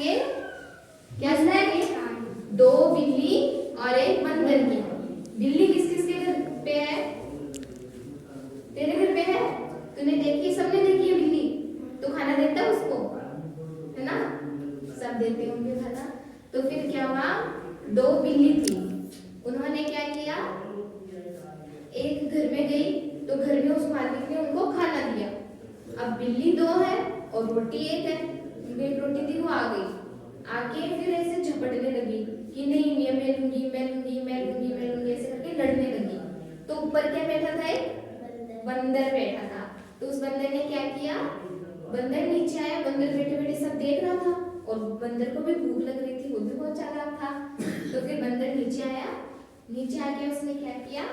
सुनाएंगे, क्या सुनाएंगे? दो बिल्ली और एक बंदर की। बिल्ली किस किस के घर पे है? तेरे घर पे है? तूने देखी, सबने देखी है बिल्ली? तो खाना देता है उसको, है ना? सब देते होंगे खाना। तो फिर क्या हुआ, दो बिल्ली थी, उन्होंने क्या किया, एक घर में गई तो घर में उस मालिक ने उनको खाना दिया। अब बिल्ली दो है और रोटी एक है, उनको एक रोटी थी, वो आ गई, आके फिर ऐसे झपटने लगी कि नहीं ये मैं लूंगी मैं लूंगी मैं लूंगी मैं लूंगी, ऐसे करके लड़ने लगी। तो ऊपर क्या बैठा था, एक बंदर बैठा था। तो उस बंदर ने क्या किया, बंदर नीचे आया, बंदर बैठे बैठे सब देख रहा था और बंदर को भी भूख लग रही थी, वो भी बहुत चालाक था। तो फिर बंदर नीचे आया, नीचे आके उसने क्या किया,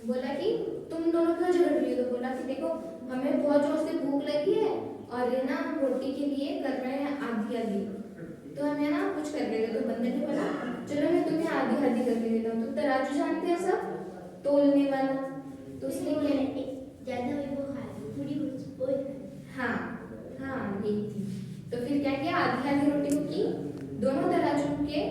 बोला कि तुम दोनों क्यों झगड़ रही हो? तो बोला कि देखो हमें बहुत जोर से भूख लगी है और ये ना रोटी के लिए कर रहे हैं आधी आधी, तो हमें ना कुछ कर देगा। तो बंदर ने बोला चलो मैं तुम्हें आधी आधी करके देता हूँ। तुम तराजू जानते हैं सब, तोलने वाला, तो उसने क्या ज्यादा हुई वो खा ली, थोड़ी वो हाँ हाँ यही थी। तो फिर क्या किया, आधी आधी रोटी को की, दोनों तराजू के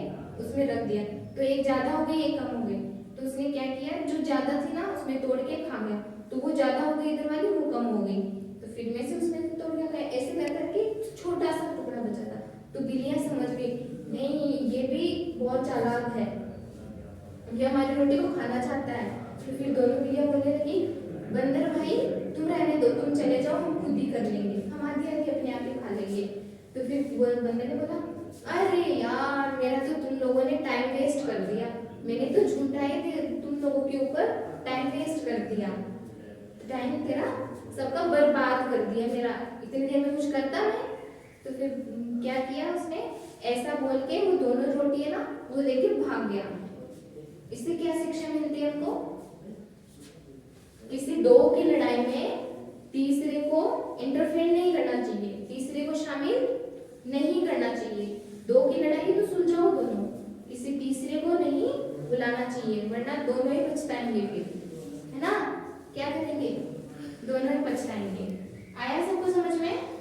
उसमें रख दिया। तो एक ज्यादा हो गई एक कम हो गई। तो उसने क्या किया, जो ज्यादा थी ना उसमें तोड़ के खा गया, तो वो ज्यादा हो गई इधर वाली, वो कम हो गई, तो फिर में से उसने तोड़ के खाया। ऐसे कर करके छोटा सा टुकड़ा बचा था। तो बिल्लियां समझ गई नहीं ये भी बहुत चालाक है, ये हमारी रोटी को खाना चाहता है। तो फिर दोनों बिल्लियां बोलने लगी बंदर भाई तुम रहने दो, तुम चले जाओ, हम खुद ही कर लेंगे, हम आधी आधी अपने आप ही खा लेंगे। तो फिर वो बंदर ने बोला अरे यार मेरा तो तुम लोगों ने टाइम वेस्ट कर दिया, मैंने तो झूठा ही तुम लोगों के ऊपर टाइम वेस्ट कर दिया, टाइम तेरा सबका बर्बाद कर दिया मेरा, इतनी देर में कुछ करता मैं। तो फिर क्या किया उसने, ऐसा बोल के वो दोनों रोटी है ना वो लेके भाग गया। इससे क्या शिक्षा मिलती है हमको, किसी दो की लड़ाई में तीसरे को इंटरफेयर नहीं करना चाहिए, तीसरे को शामिल नहीं करना चाहिए। दो की लड़ाई तो सुलझाओ दोनों, किसी तीसरे को नहीं बुलाना चाहिए, वरना दोनों ही पछताएंगे फिर, है ना? क्या करेंगे, दोनों ही पछताएंगे। आया सबको समझ में?